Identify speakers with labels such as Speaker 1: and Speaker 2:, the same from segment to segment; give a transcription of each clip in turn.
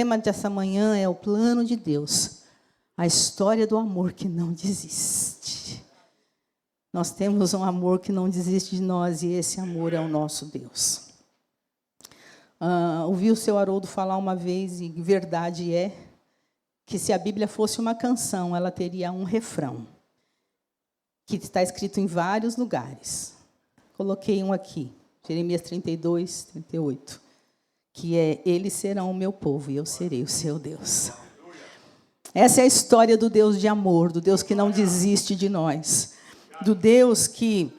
Speaker 1: tema dessa manhã é o plano de Deus, a história do amor que não desiste. Nós temos um amor que não desiste de nós, e esse amor é o nosso Deus. Ouvi o seu Haroldo falar uma vez, e verdade é, que se a Bíblia fosse uma canção, ela teria um refrão, que está escrito em vários lugares. Coloquei um aqui, Jeremias 32, 38, que é: eles serão o meu povo e eu serei o seu Deus. Essa é a história do Deus de amor, do Deus que não desiste de nós, do Deus que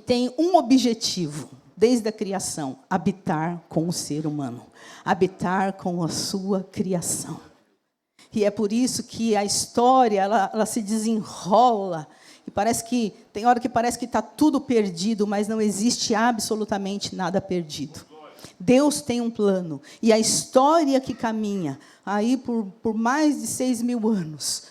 Speaker 1: tem um objetivo, desde a criação: habitar com o ser humano, habitar com a sua criação. E é por isso que a história ela se desenrola, e tem hora que parece que está tudo perdido, mas não existe absolutamente nada perdido. Deus tem um plano, e a história que caminha aí por mais de 6.000 anos,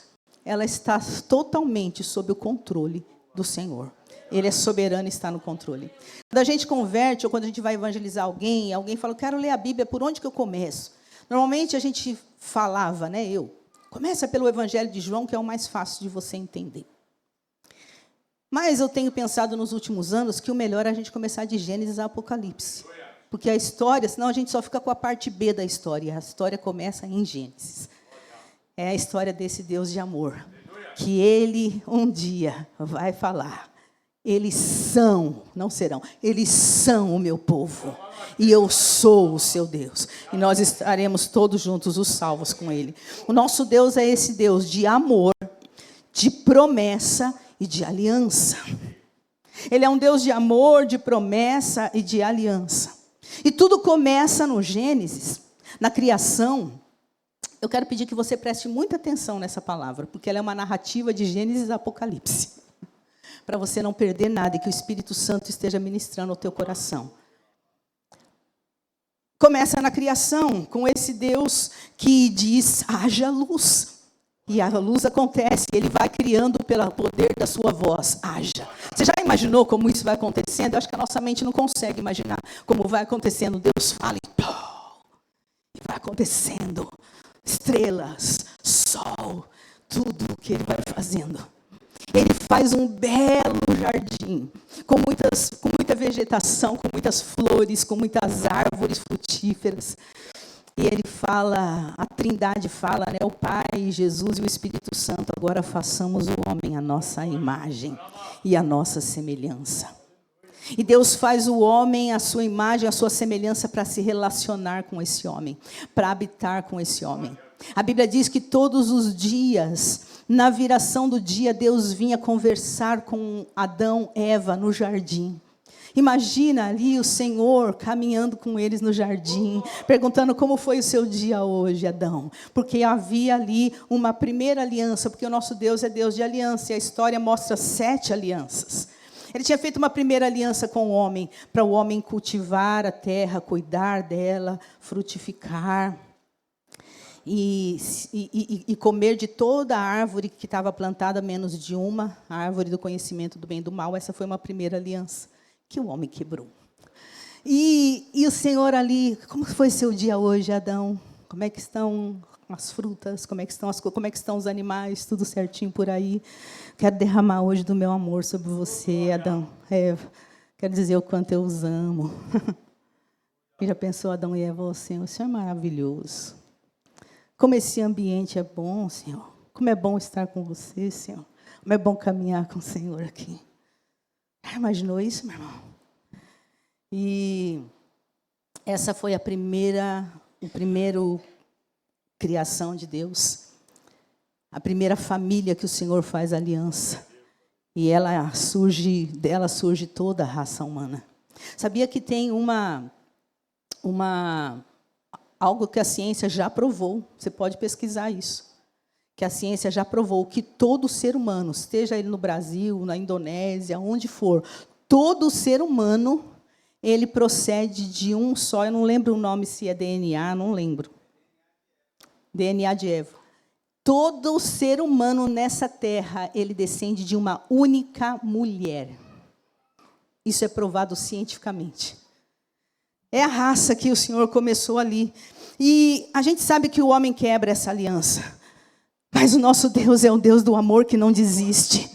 Speaker 1: ela está totalmente sob o controle do Senhor. Ele é soberano e está no controle. Quando a gente converte, ou quando a gente vai evangelizar alguém fala: quero ler a Bíblia, por onde que eu começo? Normalmente a gente falava, começa pelo Evangelho de João, que é o mais fácil de você entender. Mas eu tenho pensado nos últimos anos que o melhor é a gente começar de Gênesis a Apocalipse. Porque a história, senão a gente só fica com a parte B da história. A história começa em Gênesis. É a história desse Deus de amor, que Ele um dia vai falar: eles são, não serão, eles são o meu povo, e eu sou o seu Deus. E nós estaremos todos juntos, os salvos, com Ele. O nosso Deus é esse Deus de amor, de promessa e de aliança. Ele é um Deus de amor, de promessa e de aliança. E tudo começa no Gênesis, na criação. Eu quero pedir que você preste muita atenção nessa palavra, porque ela é uma narrativa de Gênesis a Apocalipse, para você não perder nada e que o Espírito Santo esteja ministrando ao teu coração. Começa na criação, com esse Deus que diz: haja luz. E a luz acontece, Ele vai criando pelo poder da sua voz: haja. Você já imaginou como isso vai acontecendo? Eu acho que a nossa mente não consegue imaginar como vai acontecendo. Deus fala e vai acontecendo. Estrelas, sol, tudo o que Ele vai fazendo. Ele faz um belo jardim, com muita vegetação, com muitas flores, com muitas árvores frutíferas. E Ele fala, a Trindade fala, o Pai, Jesus e o Espírito Santo: agora façamos o homem à nossa imagem e à nossa semelhança. E Deus faz o homem à sua imagem, à sua semelhança, para se relacionar com esse homem, para habitar com esse homem. A Bíblia diz que todos os dias, na viração do dia, Deus vinha conversar com Adão e Eva no jardim. Imagina ali o Senhor caminhando com eles no jardim, perguntando: como foi o seu dia hoje, Adão? Porque havia ali uma primeira aliança, porque o nosso Deus é Deus de aliança, e a história mostra 7 alianças. Ele tinha feito uma primeira aliança com o homem, para o homem cultivar a terra, cuidar dela, frutificar. E comer de toda a árvore que estava plantada, menos de uma, a árvore do conhecimento do bem e do mal. Essa foi uma primeira aliança que o homem quebrou. E o Senhor ali: como foi seu dia hoje, Adão? Como é que estão as frutas? Como é que estão os animais? Tudo certinho por aí? Quero derramar hoje do meu amor sobre você, Adão. Quero dizer o quanto eu os amo. E já pensou, Adão e Eva: o Senhor é maravilhoso. Como esse ambiente é bom, Senhor. Como é bom estar com você, Senhor. Como é bom caminhar com o Senhor aqui. Já imaginou isso, meu irmão? E essa foi a primeira criação de Deus. A primeira família que o Senhor faz aliança. E dela surge toda a raça humana. Sabia que tem algo que a ciência já provou, você pode pesquisar isso, que a ciência já provou que todo ser humano, esteja ele no Brasil, na Indonésia, onde for, todo ser humano, ele procede de um só, eu não lembro o nome, se é DNA, não lembro. DNA de Eva. Todo ser humano nessa terra, ele descende de uma única mulher. Isso é provado cientificamente. É a raça que o Senhor começou ali. E a gente sabe que o homem quebra essa aliança. Mas o nosso Deus é o Deus do amor que não desiste.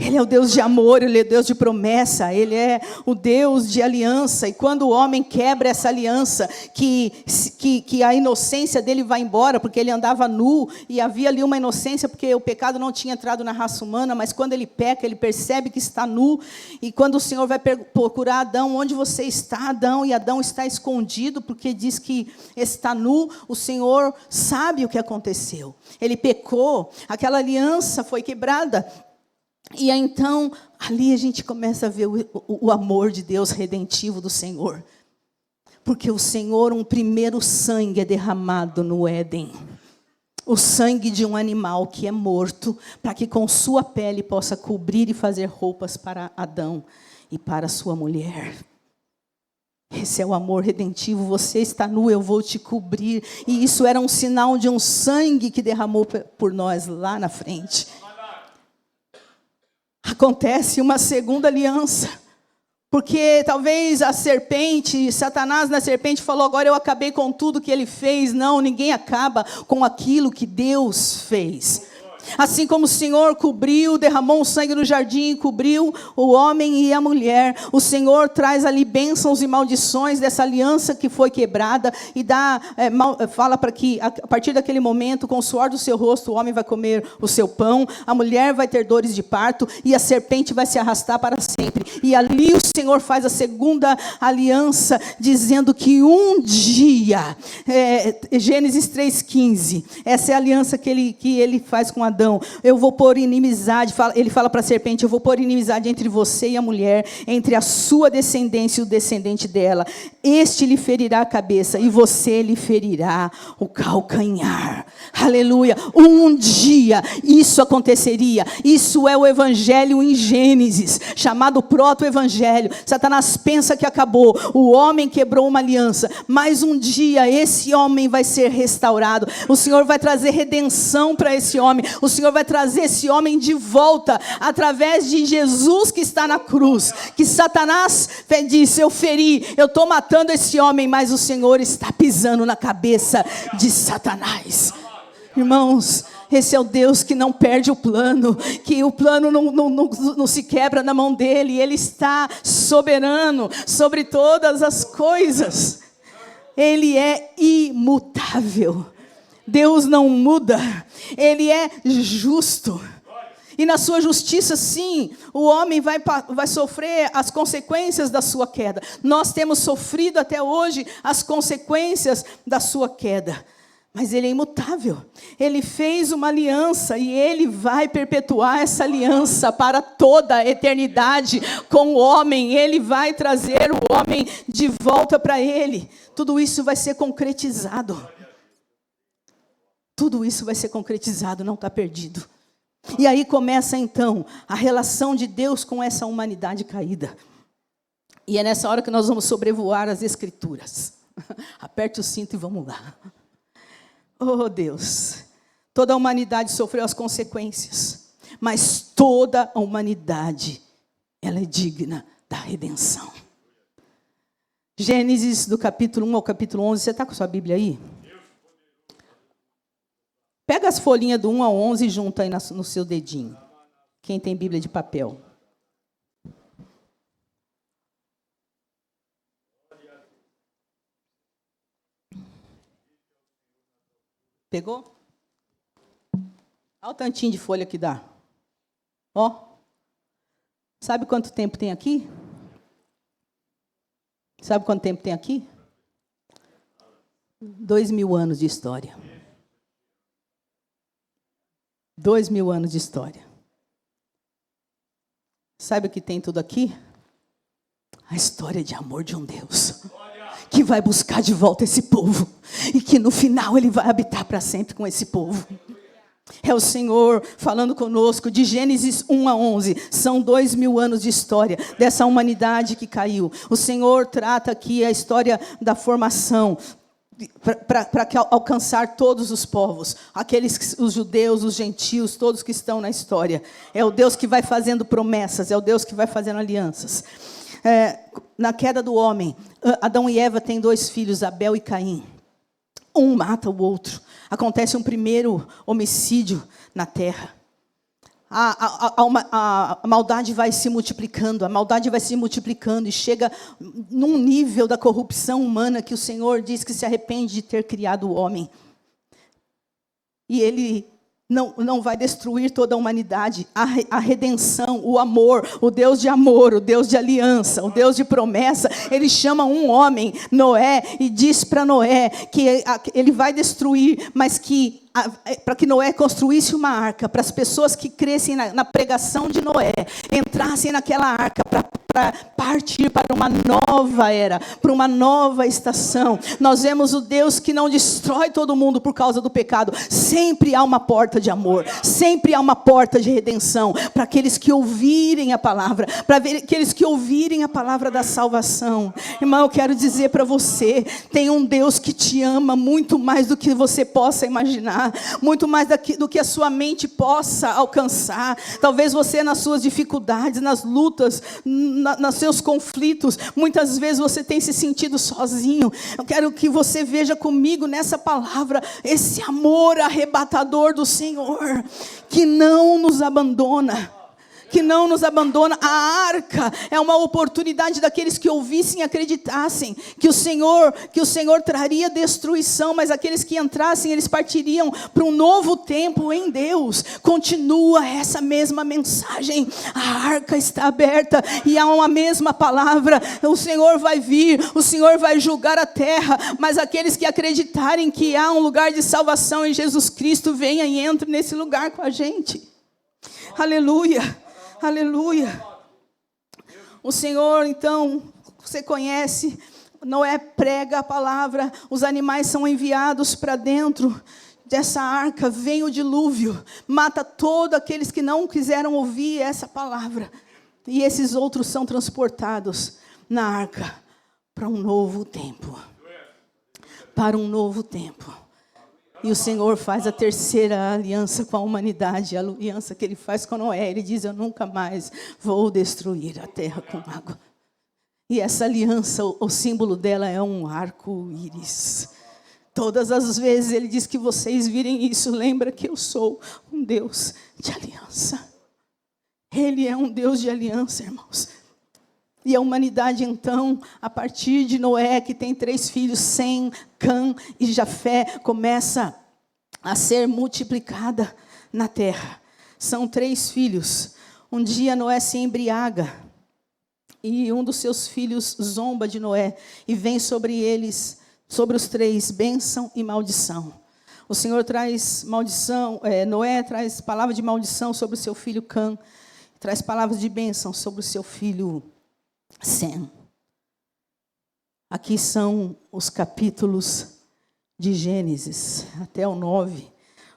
Speaker 1: Ele é o Deus de amor, Ele é o Deus de promessa, Ele é o Deus de aliança. E quando o homem quebra essa aliança, que a inocência dele vai embora, porque ele andava nu, e havia ali uma inocência, porque o pecado não tinha entrado na raça humana, mas quando ele peca, ele percebe que está nu. E quando o Senhor vai procurar Adão, onde você está, Adão? E Adão está escondido, porque diz que está nu. O Senhor sabe o que aconteceu. Ele pecou, aquela aliança foi quebrada. E aí, então, ali a gente começa a ver o amor de Deus redentivo do Senhor. Porque o Senhor, um primeiro sangue é derramado no Éden. O sangue de um animal que é morto, para que com sua pele possa cobrir e fazer roupas para Adão e para sua mulher. Esse é o amor redentivo. Você está nu, eu vou te cobrir. E isso era um sinal de um sangue que derramou por nós lá na frente. Acontece uma segunda aliança, porque talvez a serpente, Satanás na serpente falou, agora eu acabei com tudo que ele fez. Não, ninguém acaba com aquilo que Deus fez. Assim como o Senhor cobriu, derramou o sangue no jardim, cobriu o homem e a mulher, o Senhor traz ali bênçãos e maldições dessa aliança que foi quebrada e fala para que a partir daquele momento, com o suor do seu rosto, o homem vai comer o seu pão, a mulher vai ter dores de parto e a serpente vai se arrastar para sempre. E ali o Senhor faz a segunda aliança, dizendo que um dia, Gênesis 3,15, essa é a aliança que ele faz com Adão. Eu vou pôr inimizade, ele fala para a serpente, eu vou pôr inimizade entre você e a mulher, entre a sua descendência e o descendente dela. Este lhe ferirá a cabeça e você lhe ferirá o calcanhar. Aleluia. Um dia isso aconteceria. Isso é o evangelho em Gênesis, chamado proto-evangelho. Satanás pensa que acabou. O homem quebrou uma aliança, mas um dia esse homem vai ser restaurado. O Senhor vai trazer redenção para esse homem. O Senhor vai trazer esse homem de volta através de Jesus que está na cruz. Que Satanás disse, eu feri, eu estou matando esse homem, mas o Senhor está pisando na cabeça de Satanás. Irmãos, esse é o Deus que não perde o plano, que o plano não se quebra na mão dele. Ele está soberano sobre todas as coisas. Ele é imutável. Deus não muda, Ele é justo. E na sua justiça, sim, o homem vai sofrer as consequências da sua queda. Nós temos sofrido até hoje as consequências da sua queda. Mas Ele é imutável. Ele fez uma aliança e Ele vai perpetuar essa aliança para toda a eternidade com o homem. Ele vai trazer o homem de volta para Ele. Tudo isso vai ser concretizado. Tudo isso vai ser concretizado, não está perdido. E aí começa então a relação de Deus com essa humanidade caída. E é nessa hora que nós vamos sobrevoar as Escrituras. Aperte o cinto e vamos lá. Oh Deus, toda a humanidade sofreu as consequências, mas toda a humanidade, ela é digna da redenção. Gênesis do capítulo 1 ao capítulo 11, você está com a sua Bíblia aí? Pega as folhinhas do 1 ao 11 e junta aí no seu dedinho. Quem tem Bíblia de papel. Pegou? Olha o tantinho de folha que dá. Ó. Sabe quanto tempo tem aqui? Sabe quanto tempo tem aqui? 2000 anos de história. 2000 anos de história. Sabe o que tem tudo aqui? A história de amor de um Deus que vai buscar de volta esse povo e que no final Ele vai habitar para sempre com esse povo. É o Senhor falando conosco de Gênesis 1 a 11. São 2000 anos de história dessa humanidade que caiu. O Senhor trata aqui a história da formação para alcançar todos os povos, os judeus, os gentios, todos que estão na história. É o Deus que vai fazendo promessas, é o Deus que vai fazendo alianças. Na queda do homem, Adão e Eva têm 2 filhos, Abel e Caim. Um mata o outro. Acontece um primeiro homicídio na terra. A maldade vai se multiplicando, e chega num nível da corrupção humana que o Senhor diz que se arrepende de ter criado o homem. E Ele não vai destruir toda a humanidade. A redenção, o amor, o Deus de amor, o Deus de aliança, o Deus de promessa, Ele chama um homem, Noé, e diz para Noé que Ele vai destruir, mas que para que Noé construísse uma arca, para as pessoas que crescem na pregação de Noé, entrassem naquela arca para partir para uma nova era, para uma nova estação. Nós vemos o Deus que não destrói todo mundo por causa do pecado. Sempre há uma porta de amor, sempre há uma porta de redenção para aqueles que ouvirem a palavra, para aqueles que ouvirem a palavra da salvação. Irmão, eu quero dizer para você, tem um Deus que te ama muito mais do que você possa imaginar, muito mais do que a sua mente possa alcançar. Talvez você, nas suas dificuldades, nas lutas, nos seus conflitos, muitas vezes você tem se sentido sozinho. Eu quero que você veja comigo nessa palavra esse amor arrebatador do Senhor, que não nos abandona. A arca é uma oportunidade daqueles que ouvissem e acreditassem que o Senhor traria destruição, mas aqueles que entrassem, eles partiriam para um novo tempo em Deus. Continua essa mesma mensagem. A arca está aberta e há uma mesma palavra. O Senhor vai vir, o Senhor vai julgar a terra, mas aqueles que acreditarem que há um lugar de salvação em Jesus Cristo, venham e entrem nesse lugar com a gente. Aleluia. Aleluia. O Senhor, então, você conhece, Noé prega a palavra, os animais são enviados para dentro dessa arca, vem o dilúvio, mata todos aqueles que não quiseram ouvir essa palavra. E esses outros são transportados na arca para um novo tempo. Para um novo tempo. E o Senhor faz a terceira aliança com a humanidade, a aliança que Ele faz com Noé. Ele diz, eu nunca mais vou destruir a terra com água. E essa aliança, o símbolo dela é um arco-íris. Todas as vezes Ele diz que vocês virem isso, lembra que eu sou um Deus de aliança. Ele é um Deus de aliança, irmãos. E a humanidade, então, a partir de Noé, que tem 3 filhos, Sem, Cã e Jafé, começa a ser multiplicada na terra. São 3 filhos. Um dia Noé se embriaga e um dos seus filhos zomba de Noé e vem sobre eles, sobre os 3, bênção e maldição. O Senhor traz maldição, Noé traz palavra de maldição sobre o seu filho Cã, traz palavras de bênção sobre o seu filho Sem. Aqui são os capítulos de Gênesis, até o 9.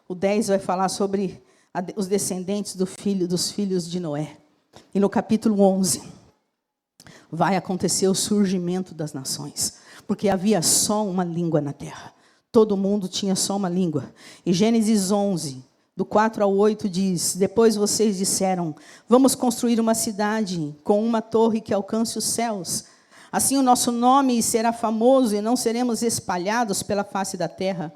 Speaker 1: O 10 vai falar sobre os descendentes dos filhos de Noé. E no capítulo 11, vai acontecer o surgimento das nações. Porque havia só uma língua na terra. Todo mundo tinha só uma língua. E Gênesis 11, do 4 ao 8 diz, depois vocês disseram, vamos construir uma cidade com uma torre que alcance os céus. Assim o nosso nome será famoso e não seremos espalhados pela face da terra.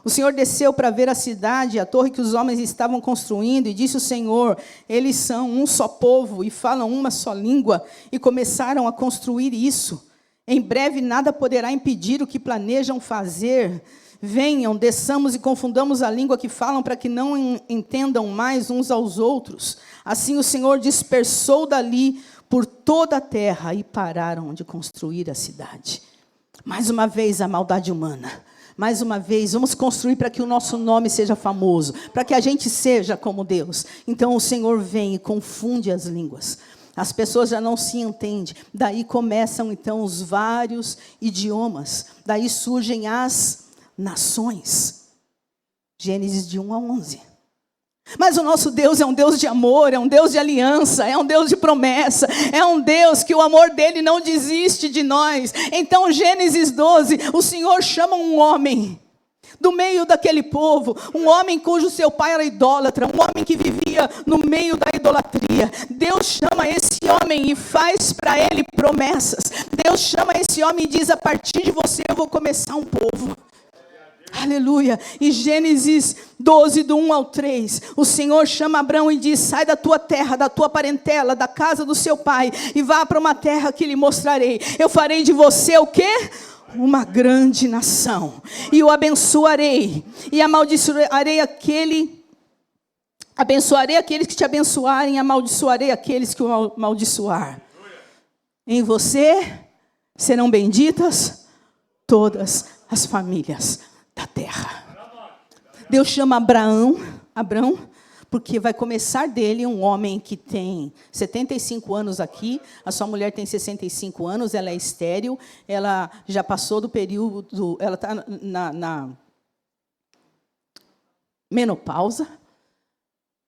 Speaker 1: O Senhor desceu para ver a cidade, a torre que os homens estavam construindo, e disse o Senhor, eles são um só povo e falam uma só língua, e começaram a construir isso. Em breve nada poderá impedir o que planejam fazer. Venham, desçamos e confundamos a língua que falam para que não entendam mais uns aos outros. Assim o Senhor dispersou dali por toda a terra e pararam de construir a cidade. Mais uma vez a maldade humana. Mais uma vez, vamos construir para que o nosso nome seja famoso, para que a gente seja como Deus. Então o Senhor vem e confunde as línguas. As pessoas já não se entendem. Daí começam então os vários idiomas. Daí surgem as nações. Gênesis de 1 a 11. Mas o nosso Deus é um Deus de amor, é um Deus de aliança, é um Deus de promessa, é um Deus que o amor dele não desiste de nós. Então, Gênesis 12, o Senhor chama um homem do meio daquele povo, um homem cujo seu pai era idólatra, um homem que vivia no meio da idolatria. Deus chama esse homem e faz para ele promessas. Deus chama esse homem e diz, a partir de você eu vou começar um povo. Aleluia. E Gênesis 12, do 1 ao 3, o Senhor chama Abrão e diz: sai da tua terra, da tua parentela, da casa do seu pai, e vá para uma terra que lhe mostrarei. Eu farei de você o quê? Uma grande nação. E o abençoarei, e abençoarei aqueles que te abençoarem, e amaldiçoarei aqueles que o amaldiçoar. Em você serão benditas todas as famílias da terra. Deus chama Abrão, porque vai começar dele um homem que tem 75 anos aqui, a sua mulher tem 65 anos, ela é estéril, ela já passou do período, ela está na menopausa,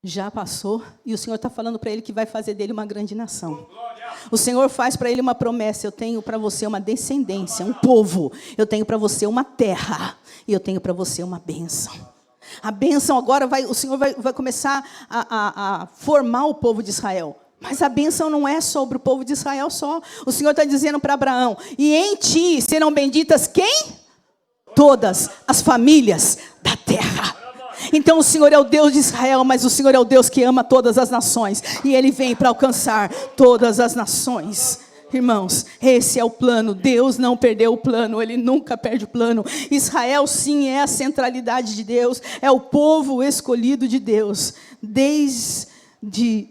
Speaker 1: já passou, e o Senhor está falando para ele que vai fazer dele uma grande nação. O Senhor faz para ele uma promessa: eu tenho para você uma descendência, um povo, eu tenho para você uma terra, e eu tenho para você uma bênção. A bênção agora, o Senhor vai começar a formar o povo de Israel. Mas a bênção não é sobre o povo de Israel só. O Senhor está dizendo para Abraão: e em ti serão benditas quem? Todas as famílias da terra. Então o Senhor é o Deus de Israel, mas o Senhor é o Deus que ama todas as nações. E Ele vem para alcançar todas as nações. Irmãos, esse é o plano. Deus não perdeu o plano, Ele nunca perde o plano. Israel, sim, é a centralidade de Deus, é o povo escolhido de Deus, desde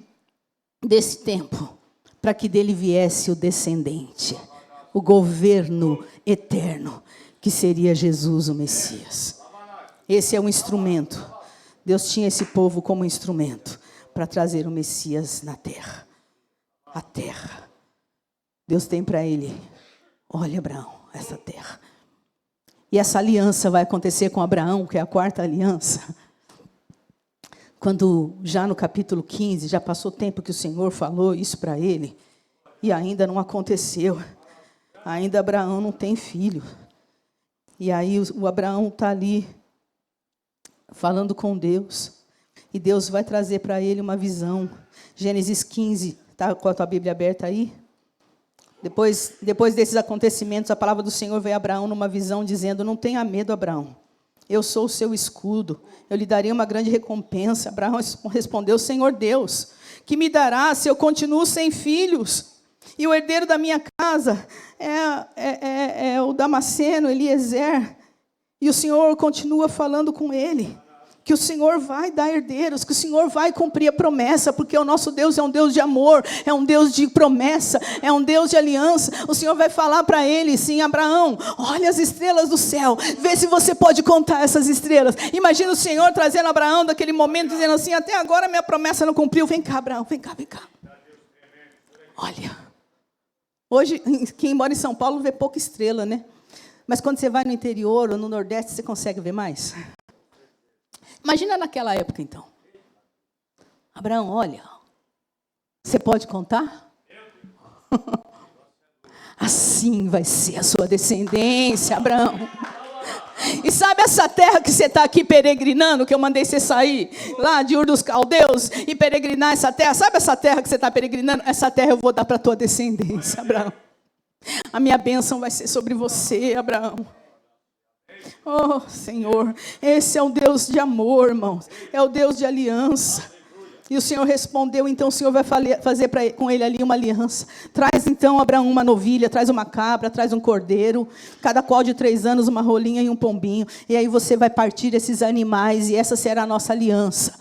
Speaker 1: desse tempo, para que dele viesse o descendente, o governo eterno, que seria Jesus, o Messias. Esse é um instrumento. Deus tinha esse povo como instrumento para trazer o Messias na terra. A terra. Deus tem para ele: olha, Abraão, essa terra. E essa aliança vai acontecer com Abraão, que é a quarta aliança. Quando já no capítulo 15, já passou tempo que o Senhor falou isso para ele, e ainda não aconteceu. Ainda Abraão não tem filho. E aí o Abraão está ali falando com Deus, e Deus vai trazer para ele uma visão. Gênesis 15, está com a tua Bíblia aberta aí? Depois desses acontecimentos, a palavra do Senhor veio a Abraão numa visão, dizendo: não tenha medo, Abraão, eu sou o seu escudo, eu lhe darei uma grande recompensa. Abraão respondeu: Senhor Deus, que me dará se eu continuo sem filhos? E o herdeiro da minha casa é o Damasceno, Eliezer. E o Senhor continua falando com ele, que o Senhor vai dar herdeiros, que o Senhor vai cumprir a promessa, porque o nosso Deus é um Deus de amor, é um Deus de promessa, é um Deus de aliança. O Senhor vai falar para ele, sim: Abraão, olha as estrelas do céu, vê se você pode contar essas estrelas. Imagina o Senhor trazendo Abraão daquele momento, dizendo assim: até agora minha promessa não cumpriu, vem cá, Abraão, vem cá. Olha, hoje, quem mora em São Paulo vê pouca estrela, né? Mas quando você vai no interior ou no Nordeste, você consegue ver mais? Imagina naquela época, então. Abraão, olha, você pode contar? Assim vai ser a sua descendência, Abraão. E sabe essa terra que você está aqui peregrinando, que eu mandei você sair lá de Ur dos Caldeus e peregrinar essa terra? Sabe essa terra que você está peregrinando? Essa terra eu vou dar para a tua descendência, Abraão. A minha bênção vai ser sobre você, Abraão. Oh, Senhor, esse é o Deus de amor, irmãos. É o Deus de aliança. E o Senhor respondeu, então o Senhor vai fazer com ele ali uma aliança. Traz então, Abraão, uma novilha, traz uma cabra, traz um cordeiro, cada qual de 3 anos, uma rolinha e um pombinho. E aí você vai partir esses animais, e essa será a nossa aliança.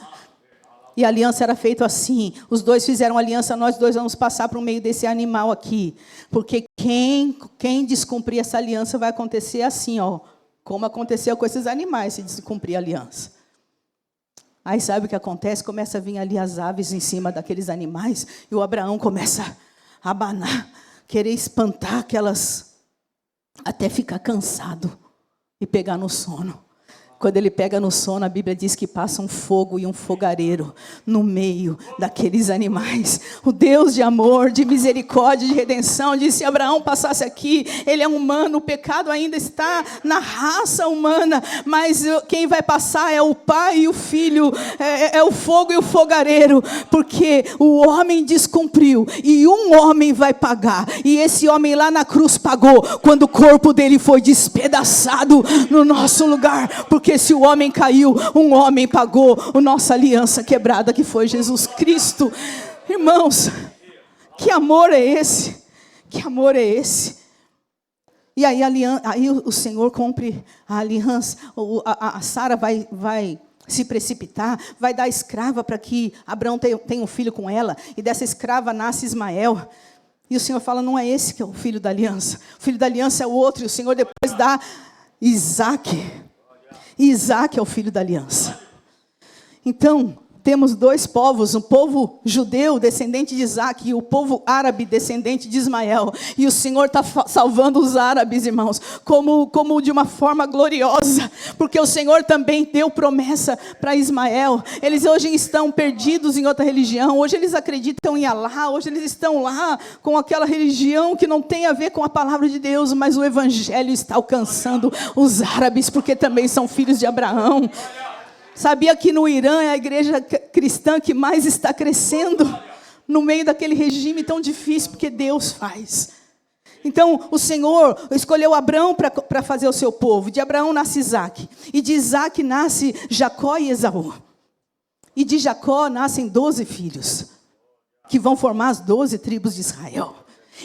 Speaker 1: E a aliança era feita assim: os dois fizeram aliança, nós dois vamos passar para o meio desse animal aqui. Porque quem descumprir essa aliança vai acontecer assim, ó. Como aconteceu com esses animais, se descumprir a aliança. Aí sabe o que acontece? Começa a vir ali as aves em cima daqueles animais, e o Abraão começa a abanar, querer espantar aquelas, até ficar cansado e pegar no sono. Quando ele pega no sono, a Bíblia diz que passa um fogo e um fogareiro no meio daqueles animais. O Deus de amor, de misericórdia, de redenção, disse: se Abraão passasse aqui, ele é humano, o pecado ainda está na raça humana, mas quem vai passar é o Pai e o Filho, é o fogo e o fogareiro, porque o homem descumpriu e um homem vai pagar, e esse homem lá na cruz pagou, quando o corpo dele foi despedaçado no nosso lugar, porque se o homem caiu, um homem pagou a nossa aliança quebrada, que foi Jesus Cristo. Irmãos, que amor é esse? Que amor é esse? E aí, aí o Senhor cumpre a aliança, a Sara vai se precipitar, vai dar escrava para que Abraão tenha um filho com ela, e dessa escrava nasce Ismael. E o Senhor fala: não é esse que é o filho da aliança, o filho da aliança é o outro, e o Senhor depois dá Isaque. E Isaque é o filho da aliança. Então, temos dois povos, o povo judeu, descendente de Isaque, e o povo árabe, descendente de Ismael. E o Senhor está salvando os árabes, irmãos, como de uma forma gloriosa, porque o Senhor também deu promessa para Ismael. Eles hoje estão perdidos em outra religião, hoje eles acreditam em Alá, hoje eles estão lá com aquela religião que não tem a ver com a palavra de Deus, mas o Evangelho está alcançando os árabes, porque também são filhos de Abraão. Sabia que no Irã é a igreja cristã que mais está crescendo no meio daquele regime tão difícil, porque Deus faz. Então, o Senhor escolheu Abraão para fazer o seu povo. De Abraão nasce Isaque, e de Isaque nasce Jacó e Esaú. E de Jacó nascem 12 filhos, que vão formar as 12 tribos de Israel.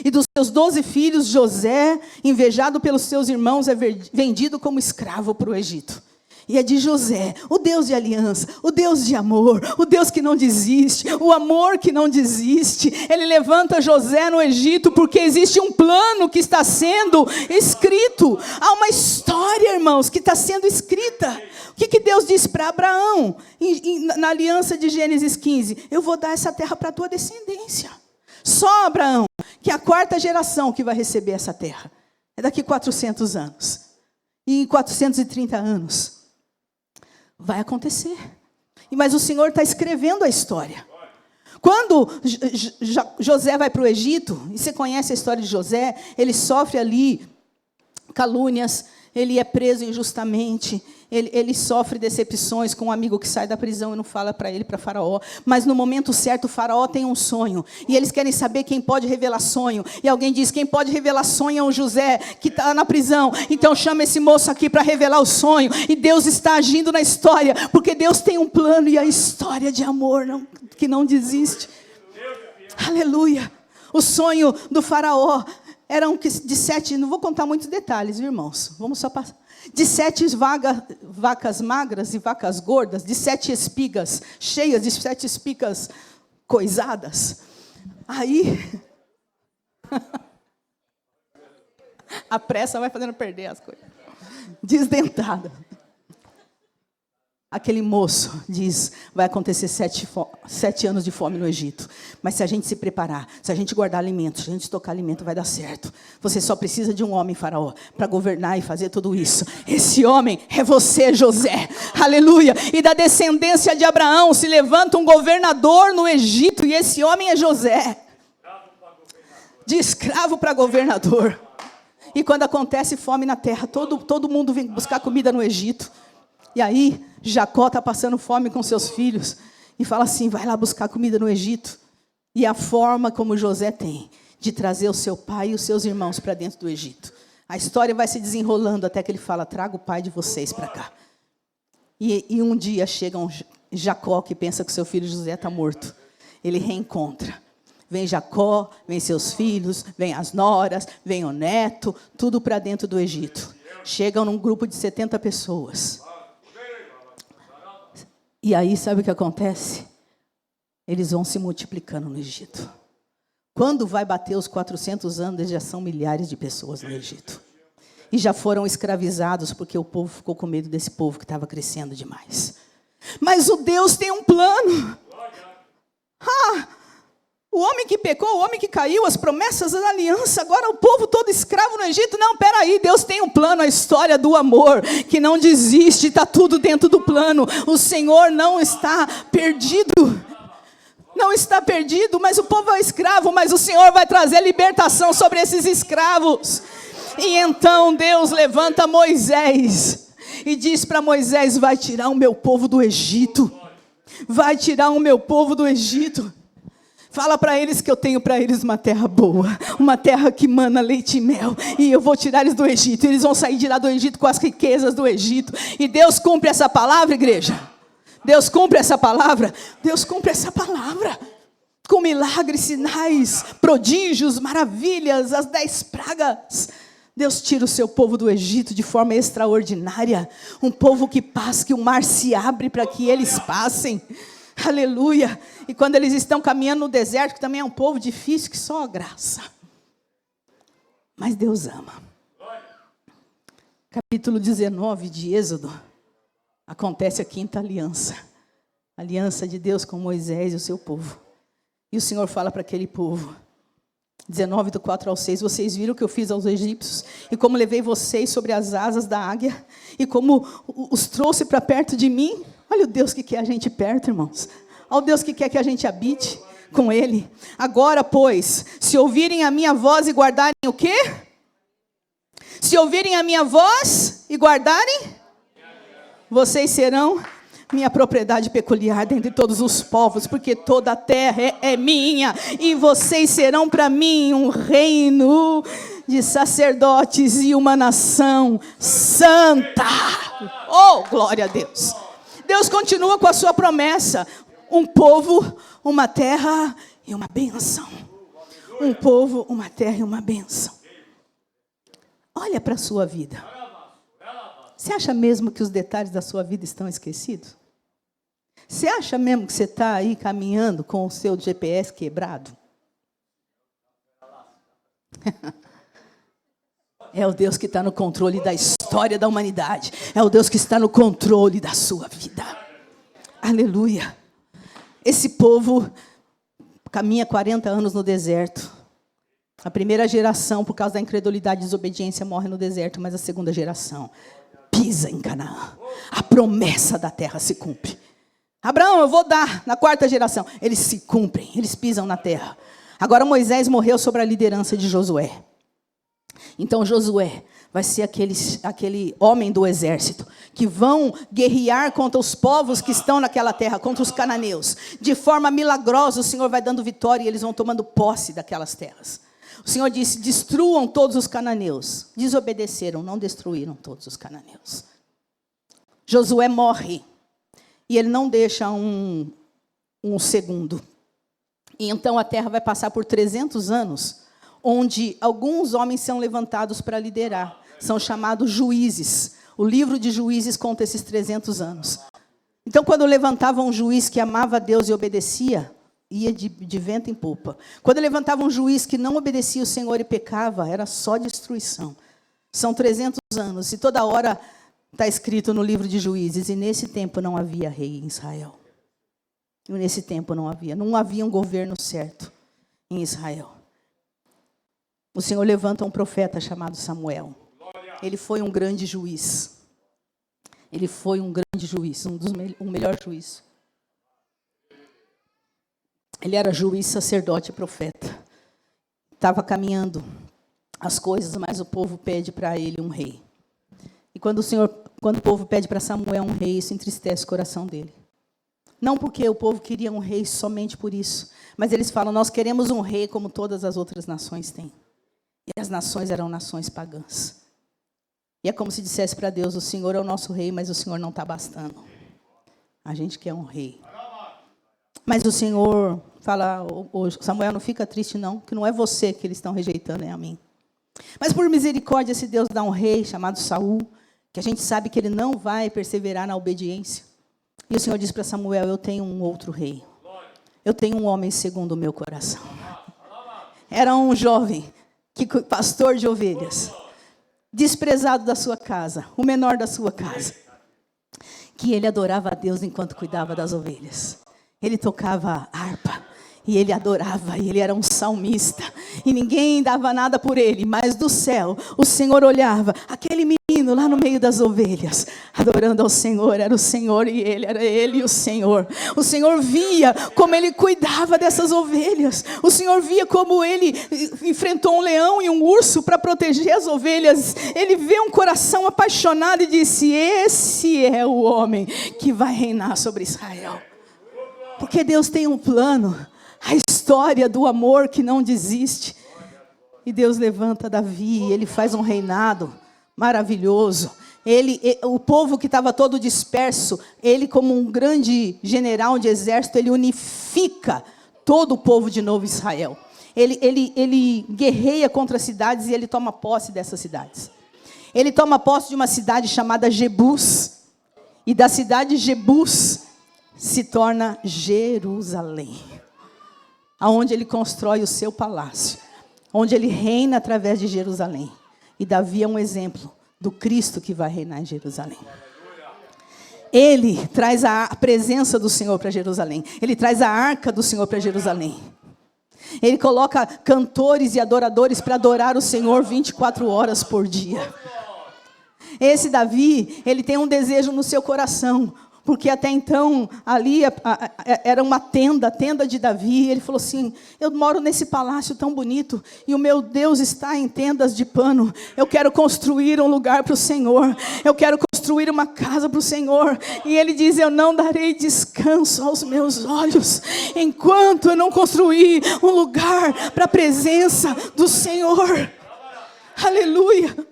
Speaker 1: E dos seus 12 filhos, José, invejado pelos seus irmãos, é vendido como escravo para o Egito. E é de José, o Deus de aliança, o Deus de amor, o Deus que não desiste, o amor que não desiste. Ele levanta José no Egito porque existe um plano que está sendo escrito. Há uma história, irmãos, que está sendo escrita. O que Deus disse para Abraão na aliança de Gênesis 15? Eu vou dar essa terra para a tua descendência. Só Abraão, que é a 4ª geração que vai receber essa terra. É daqui 400 anos. E em 430 anos vai acontecer. Mas o Senhor está escrevendo a história. Quando José vai para o Egito, e você conhece a história de José, ele sofre ali calúnias, ele é preso injustamente, ele sofre decepções com um amigo que sai da prisão e não fala para ele, para Faraó. Mas no momento certo, o Faraó tem um sonho, e eles querem saber quem pode revelar sonho. E alguém diz: quem pode revelar sonho é o José, que está na prisão. Então chama esse moço aqui para revelar o sonho. E Deus está agindo na história, porque Deus tem um plano, e a história de amor que não desiste. Aleluia. O sonho do Faraó eram de 7, não vou contar muitos detalhes, irmãos, vamos só passar. De 7 vacas magras e vacas gordas, de 7 espigas cheias, de 7 espigas coisadas. Aí, a pressa vai fazendo perder as coisas. Desdentada. Aquele moço diz: vai acontecer 7 anos de fome no Egito. Mas se a gente se preparar, se a gente guardar alimentos, se a gente estocar alimento, vai dar certo. Você só precisa de um homem, Faraó, para governar e fazer tudo isso. Esse homem é você, José. Aleluia. E da descendência de Abraão se levanta um governador no Egito, e esse homem é José. De escravo para governador. E quando acontece fome na terra, todo mundo vem buscar comida no Egito. E aí, Jacó está passando fome com seus filhos e fala assim: vai lá buscar comida no Egito. E a forma como José tem de trazer o seu pai e os seus irmãos para dentro do Egito. A história vai se desenrolando até que ele fala: traga o pai de vocês para cá. E um dia chega Jacó, que pensa que seu filho José está morto. Ele reencontra. Vem Jacó, vem seus filhos, vem as noras, vem o neto, tudo para dentro do Egito. Chegam num grupo de 70 pessoas. E aí, sabe o que acontece? Eles vão se multiplicando no Egito. Quando vai bater os 400 anos, já são milhares de pessoas no Egito. E já foram escravizados, porque o povo ficou com medo desse povo que estava crescendo demais. Mas o Deus tem um plano. O homem que pecou, o homem que caiu, as promessas da aliança, agora o povo todo escravo no Egito. Não, peraí, Deus tem um plano, a história do amor, que não desiste, está tudo dentro do plano. O Senhor não está perdido. Não está perdido, mas o povo é escravo, mas o Senhor vai trazer libertação sobre esses escravos. E então Deus levanta Moisés e diz para Moisés: vai tirar o meu povo do Egito. Vai tirar o meu povo do Egito. Fala para eles que eu tenho para eles uma terra boa, uma terra que mana leite e mel, e eu vou tirar eles do Egito, eles vão sair de lá do Egito com as riquezas do Egito. E Deus cumpre essa palavra, igreja. Deus cumpre essa palavra. Deus cumpre essa palavra com milagres, sinais, prodígios, maravilhas, as 10 pragas. Deus tira o seu povo do Egito de forma extraordinária. Um povo que passa, que o mar se abre para que eles passem. Aleluia. E quando eles estão caminhando no deserto, que também é um povo difícil, que só a graça. Mas Deus ama. Capítulo 19 de Êxodo. Acontece a 5ª aliança. A aliança de Deus com Moisés e o seu povo. E o Senhor fala para aquele povo. 19, do 4 ao 6. Vocês viram o que eu fiz aos egípcios? E como levei vocês sobre as asas da águia? E como os trouxe para perto de mim? Olha o Deus que quer a gente perto, irmãos. Olha o Deus que quer que a gente habite com Ele. Agora, pois, se ouvirem a minha voz e guardarem o quê? Se ouvirem a minha voz e guardarem, vocês serão minha propriedade peculiar dentre todos os povos, porque toda a terra é minha, e vocês serão para mim um reino de sacerdotes e uma nação santa. Oh, glória a Deus! Deus continua com a sua promessa. Um povo, uma terra e uma bênção. Um povo, uma terra e uma bênção. Olha para a sua vida. Você acha mesmo que os detalhes da sua vida estão esquecidos? Você acha mesmo que você está aí caminhando com o seu GPS quebrado? É o Deus que está no controle da história da humanidade. É o Deus que está no controle da sua vida. Aleluia. Esse povo caminha 40 anos no deserto. A primeira geração, por causa da incredulidade e desobediência, morre no deserto, mas a segunda geração pisa em Canaã. A promessa da terra se cumpre. Abraão, eu vou dar na 4ª geração. Eles se cumprem, eles pisam na terra. Agora Moisés morreu sob a liderança de Josué. Então Josué vai ser aquele homem do exército que vão guerrear contra os povos que estão naquela terra, contra os cananeus. De forma milagrosa o Senhor vai dando vitória e eles vão tomando posse daquelas terras. O Senhor disse: destruam todos os cananeus. Desobedeceram, não destruíram todos os cananeus. Josué morre e ele não deixa um segundo. E então a terra vai passar por 300 anos, onde alguns homens são levantados para liderar. São chamados juízes. O livro de Juízes conta esses 300 anos. Então, quando levantava um juiz que amava a Deus e obedecia, ia de vento em popa. Quando levantava um juiz que não obedecia o Senhor e pecava, era só destruição. São 300 anos. E toda hora está escrito no livro de Juízes. E nesse tempo não havia rei em Israel. E nesse tempo não havia um governo certo em Israel. O Senhor levanta um profeta chamado Samuel. Ele foi um grande juiz. Ele foi um grande juiz, um melhor juiz. Ele era juiz, sacerdote e profeta. Estava caminhando as coisas, mas o povo pede para ele um rei. E quando o povo pede para Samuel um rei, isso entristece o coração dele. Não porque o povo queria um rei somente por isso, mas eles falam: nós queremos um rei como todas as outras nações têm. E as nações eram nações pagãs. E é como se dissesse para Deus: o Senhor é o nosso rei, mas o Senhor não está bastando. A gente quer um rei. Mas o Senhor fala: Samuel, não fica triste não, que não é você que eles estão rejeitando, é a mim. Mas por misericórdia, esse Deus dá um rei chamado Saul, que a gente sabe que ele não vai perseverar na obediência. E o Senhor diz para Samuel: eu tenho um outro rei. Eu tenho um homem segundo o meu coração. Era um jovem, pastor de ovelhas, desprezado da sua casa, o menor da sua casa, que ele adorava a Deus enquanto cuidava das ovelhas. Ele tocava harpa E ele adorava, e ele era um salmista. E ninguém dava nada por ele, mas do céu o Senhor olhava, aquele menino lá no meio das ovelhas, adorando ao Senhor, era o Senhor e ele, era ele e o Senhor. O Senhor via como ele cuidava dessas ovelhas. O Senhor via como ele enfrentou um leão e um urso para proteger as ovelhas. Ele vê um coração apaixonado e disse: esse é o homem que vai reinar sobre Israel. Porque Deus tem um plano. A história do amor que não desiste. E Deus levanta Davi, ele faz um reinado maravilhoso. O povo que estava todo disperso, ele como um grande general de exército, ele unifica todo o povo de novo Israel. Ele guerreia contra as cidades e ele toma posse dessas cidades. Ele toma posse de uma cidade chamada Jebus. E da cidade de Jebus se torna Jerusalém. Aonde ele constrói o seu palácio, onde ele reina através de Jerusalém. E Davi é um exemplo do Cristo que vai reinar em Jerusalém. Ele traz a presença do Senhor para Jerusalém. Ele traz a arca do Senhor para Jerusalém. Ele coloca cantores e adoradores para adorar o Senhor 24 horas por dia. Esse Davi, ele tem um desejo no seu coração. Porque até então, ali era uma tenda, a tenda de Davi. Ele falou assim: eu moro nesse palácio tão bonito, e o meu Deus está em tendas de pano. Eu quero construir um lugar para o Senhor. Eu quero construir uma casa para o Senhor. E ele diz: eu não darei descanso aos meus olhos, enquanto eu não construir um lugar para a presença do Senhor. Aleluia.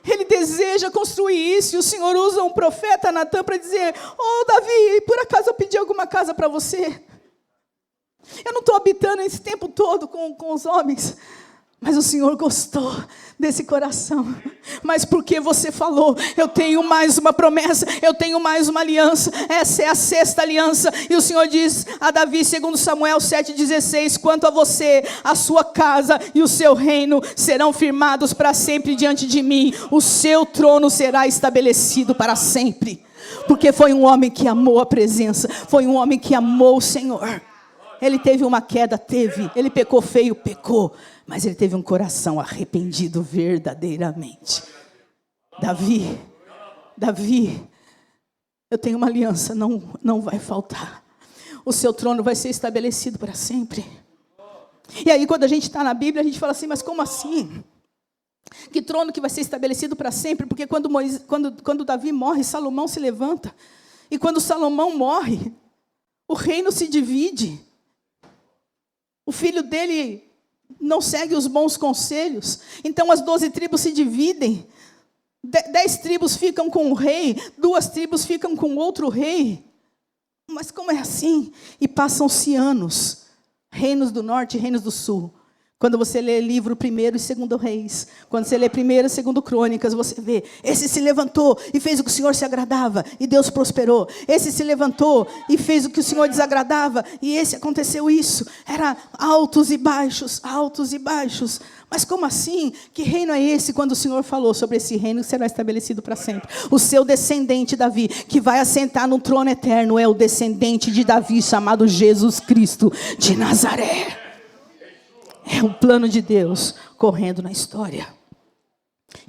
Speaker 1: Ele deseja construir isso, e o Senhor usa um profeta, Natã, para dizer: oh Davi, por acaso eu pedi alguma casa para você? Eu não estou habitando esse tempo todo com os homens, mas o Senhor gostou desse coração. Mas porque você falou, eu tenho mais uma promessa, eu tenho mais uma aliança. Essa é a 6ª aliança. E o Senhor diz a Davi, segundo Samuel 7,16: quanto a você, a sua casa e o seu reino serão firmados para sempre diante de mim. O seu trono será estabelecido para sempre. Porque foi um homem que amou a presença, foi um homem que amou o Senhor. Ele teve uma queda, teve. Ele pecou feio, pecou. Mas ele teve um coração arrependido verdadeiramente. Davi, eu tenho uma aliança, não vai faltar. O seu trono vai ser estabelecido para sempre. E aí quando a gente está na Bíblia, a gente fala assim: mas como assim? Que trono que vai ser estabelecido para sempre? Porque quando Davi morre, Salomão se levanta. E quando Salomão morre, o reino se divide. O filho dele não segue os bons conselhos. Então as 12 tribos se dividem. 10 tribos ficam com o rei, 2 tribos ficam com outro rei. Mas como é assim? E passam-se anos. Reinos do norte e reinos do sul. Quando você lê livro 1º e 2º Reis, quando você lê 1º e 2º Crônicas, você vê, esse se levantou e fez o que o Senhor se agradava, e Deus prosperou. Esse se levantou e fez o que o Senhor desagradava, e esse aconteceu isso. Era altos e baixos, altos e baixos. Mas como assim? Que reino é esse quando o Senhor falou sobre esse reino que será estabelecido para sempre? O seu descendente Davi, que vai assentar no trono eterno, é o descendente de Davi, chamado Jesus Cristo de Nazaré. É um plano de Deus correndo na história.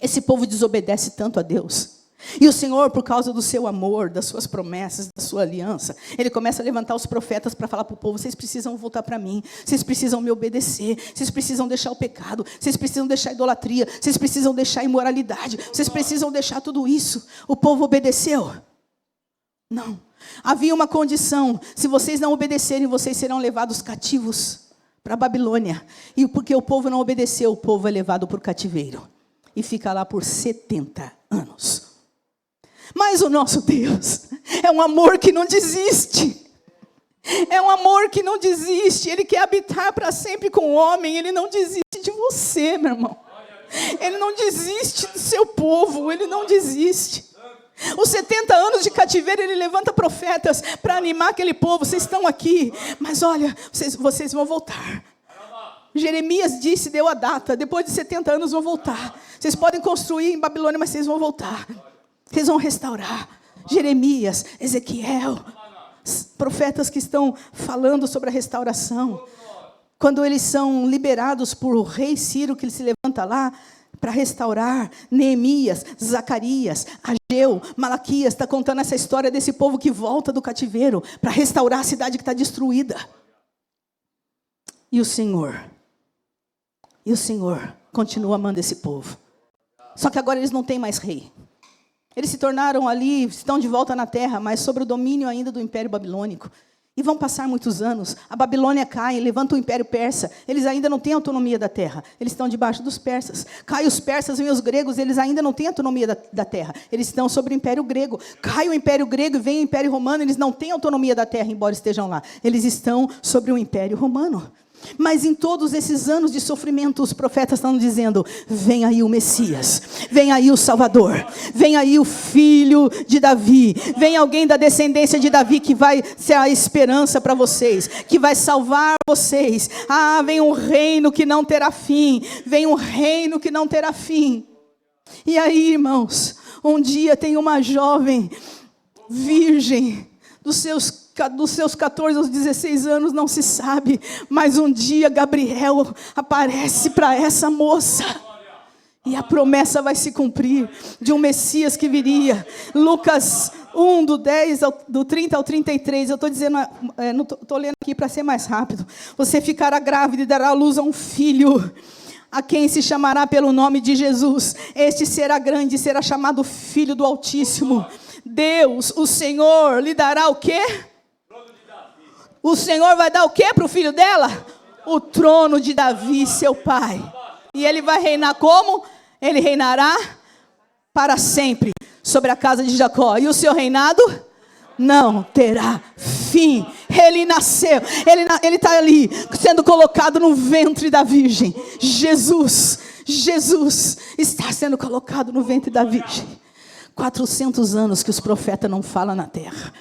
Speaker 1: Esse povo desobedece tanto a Deus. E o Senhor, por causa do seu amor, das suas promessas, da sua aliança, Ele começa a levantar os profetas para falar para o povo: vocês precisam voltar para mim, vocês precisam me obedecer, vocês precisam deixar o pecado, vocês precisam deixar a idolatria, vocês precisam deixar a imoralidade, vocês precisam deixar tudo isso. O povo obedeceu? Não. Havia uma condição: se vocês não obedecerem, vocês serão levados cativos para a Babilônia. E porque o povo não obedeceu, o povo é levado para o cativeiro. E fica lá por 70 anos. Mas o nosso Deus é um amor que não desiste. É um amor que não desiste. Ele quer habitar para sempre com o homem. Ele não desiste de você, meu irmão. Ele não desiste do seu povo. Ele não desiste. Os 70 anos de cativeiro, ele levanta profetas para animar aquele povo. Vocês estão aqui, mas olha, vocês vão voltar. Jeremias disse, deu a data: depois de 70 anos vão voltar. Vocês podem construir em Babilônia, mas vocês vão voltar. Vocês vão restaurar. Jeremias, Ezequiel, profetas que estão falando sobre a restauração. Quando eles são liberados por o rei Ciro, que ele se levanta lá para restaurar, Neemias, Zacarias, Ageu, Malaquias, está contando essa história desse povo que volta do cativeiro para restaurar a cidade que está destruída. E o Senhor continua amando esse povo. Só que agora eles não têm mais rei. Eles se tornaram ali, estão de volta na terra, mas sob o domínio ainda do Império Babilônico. E vão passar muitos anos, a Babilônia cai, levanta o Império Persa, eles ainda não têm autonomia da terra, eles estão debaixo dos persas. Cai os persas, vem os gregos, eles ainda não têm autonomia da terra, eles estão sobre o Império Grego. Cai o Império Grego e vem o Império Romano, eles não têm autonomia da terra, embora estejam lá. Eles estão sobre o Império Romano. Mas em todos esses anos de sofrimento, os profetas estão dizendo: vem aí o Messias, vem aí o Salvador, vem aí o filho de Davi, vem alguém da descendência de Davi que vai ser a esperança para vocês, que vai salvar vocês. Vem um reino que não terá fim, vem um reino que não terá fim. E aí, irmãos, um dia tem uma jovem virgem, dos seus 14 aos 16 anos, não se sabe, mas um dia Gabriel aparece para essa moça, e a promessa vai se cumprir, de um Messias que viria. Lucas 1, do 30 ao 33, eu estou dizendo, estou lendo aqui para ser mais rápido. Você ficará grávida e dará à luz a um filho, a quem se chamará pelo nome de Jesus. Este será grande e será chamado Filho do Altíssimo. Deus, o Senhor, lhe dará o quê? O Senhor vai dar o quê para o filho dela? O trono de Davi, seu pai. E ele vai reinar como? Ele reinará para sempre sobre a casa de Jacó. E o seu reinado não terá fim. Ele nasceu, ele está ali, sendo colocado no ventre da virgem. Jesus está sendo colocado no ventre da virgem. 400 anos que os profetas não falam na terra.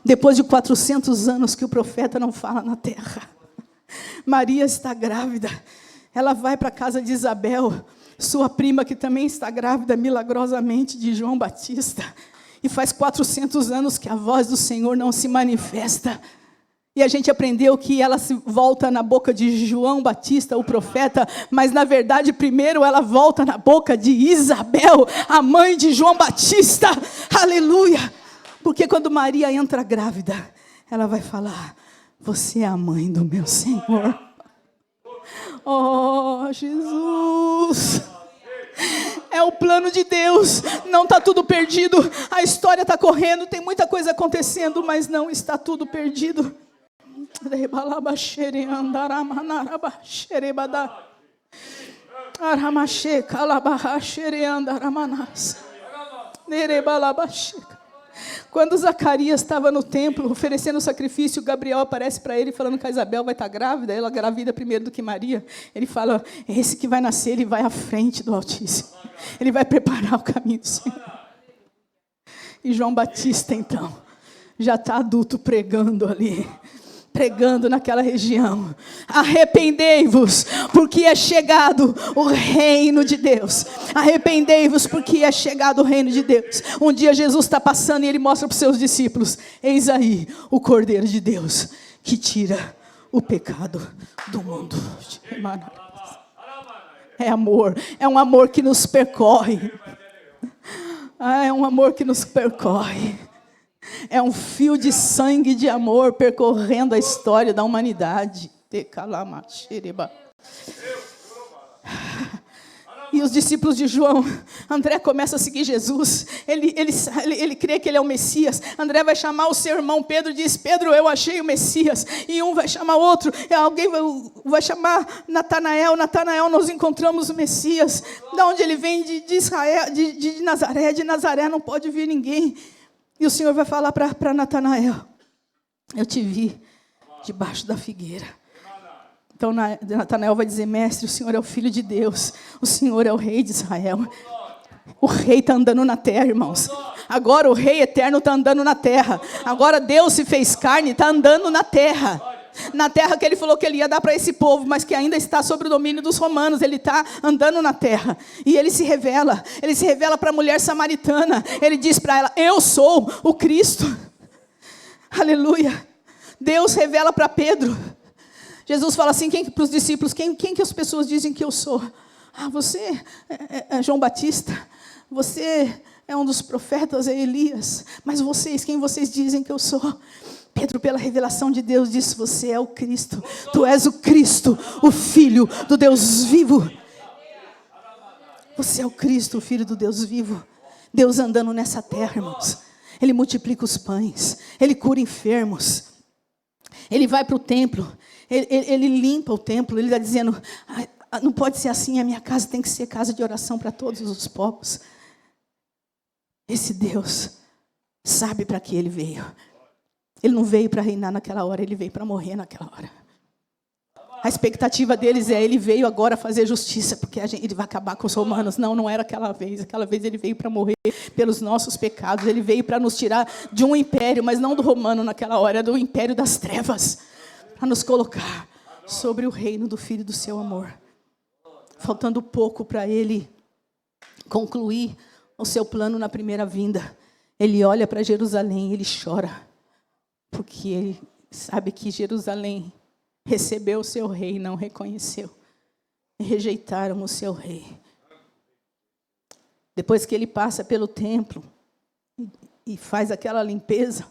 Speaker 1: Depois de 400 anos que o profeta não fala na terra, Maria está grávida. Ela vai para a casa de Isabel, sua prima, que também está grávida milagrosamente de João Batista. E faz 400 anos que a voz do Senhor não se manifesta. E a gente aprendeu que ela se volta na boca de João Batista, o profeta, mas na verdade primeiro ela volta na boca de Isabel, a mãe de João Batista. Aleluia! Porque quando Maria entra grávida, ela vai falar: você é a mãe do meu Senhor. Oh, Jesus! É o plano de Deus, não está tudo perdido. A história está correndo, tem muita coisa acontecendo, mas não está tudo perdido. Quando Zacarias estava no templo oferecendo o sacrifício, Gabriel aparece para ele falando que a Isabel vai estar grávida. Ela gravida primeiro do que Maria. Ele fala: esse que vai nascer, ele vai à frente do Altíssimo, ele vai preparar o caminho do Senhor. E João Batista então já está adulto, pregando ali, pregando naquela região: arrependei-vos, porque é chegado o reino de Deus. Arrependei-vos, porque é chegado o reino de Deus. Um dia Jesus está passando e ele mostra para os seus discípulos: eis aí o Cordeiro de Deus, que tira o pecado do mundo. É amor, é um amor que nos percorre. É um amor que nos percorre. É um fio de sangue de amor percorrendo a história da humanidade. E os discípulos de João, André começa a seguir Jesus. Ele crê que ele é o Messias. André vai chamar o seu irmão Pedro e diz: Pedro, eu achei o Messias. E um vai chamar outro. E alguém vai chamar Natanael. Natanael, nós encontramos o Messias. Da onde ele vem? De Israel, de Nazaré. De Nazaré não pode vir ninguém. E o Senhor vai falar para Natanael: eu te vi debaixo da figueira. Então Natanael vai dizer: mestre, o Senhor é o Filho de Deus. O Senhor é o Rei de Israel. O Rei está andando na terra, irmãos. Agora o Rei eterno está andando na terra. Agora Deus se fez carne e está andando na terra. Na terra que ele falou que ele ia dar para esse povo, mas que ainda está sob o domínio dos romanos. Ele está andando na terra. E ele se revela para a mulher samaritana. Ele diz para ela: eu sou o Cristo. Aleluia. Deus revela para Pedro. Jesus fala assim para os discípulos, quem que as pessoas dizem que eu sou? Ah, você é João Batista, você é um dos profetas, é Elias, mas vocês, quem vocês dizem que eu sou? Pedro, pela revelação de Deus, disse, você é o Cristo, tu és o Cristo, o Filho do Deus vivo. Você é o Cristo, o Filho do Deus vivo. Deus andando nessa terra, irmãos. Ele multiplica os pães, Ele cura enfermos. Ele vai para o templo, ele limpa o templo. Ele está dizendo, não pode ser assim, a minha casa tem que ser casa de oração para todos os povos. Esse Deus sabe para que Ele veio. Ele não veio para reinar naquela hora, Ele veio para morrer naquela hora. A expectativa deles é, Ele veio agora fazer justiça, porque Ele vai acabar com os romanos. Não, não era aquela vez Ele veio para morrer pelos nossos pecados. Ele veio para nos tirar de um império, mas não do romano naquela hora, do império das trevas, para nos colocar sobre o reino do Filho do seu amor. Faltando pouco para Ele concluir o seu plano na primeira vinda, Ele olha para Jerusalém, Ele chora, porque Ele sabe que Jerusalém recebeu o seu rei e não reconheceu. Rejeitaram o seu rei. Depois que Ele passa pelo templo e faz aquela limpeza,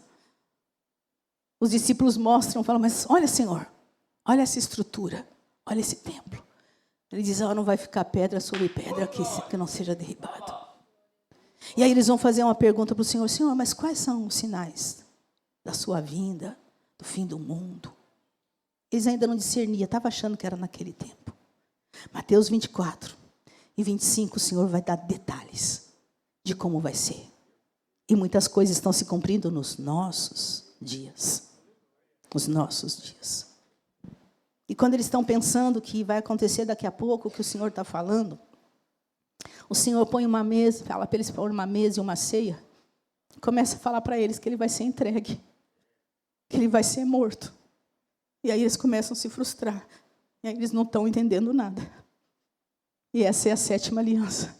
Speaker 1: os discípulos mostram, falam, mas olha, Senhor, olha essa estrutura, olha esse templo. Ele diz, não vai ficar pedra sobre pedra que não seja derribado. E aí eles vão fazer uma pergunta para o Senhor, Senhor, mas quais são os sinais da sua vinda, do fim do mundo? Eles ainda não discerniam, estavam achando que era naquele tempo. Mateus 24 e 25, o Senhor vai dar detalhes de como vai ser. E muitas coisas estão se cumprindo nos nossos dias. Nos nossos dias. E quando eles estão pensando que vai acontecer daqui a pouco, o que o Senhor está falando, o Senhor põe uma mesa, fala para eles pôr uma mesa e uma ceia, começa a falar para eles que Ele vai ser entregue, que Ele vai ser morto. E aí eles começam a se frustrar. E aí eles não estão entendendo nada. E essa é a 7ª aliança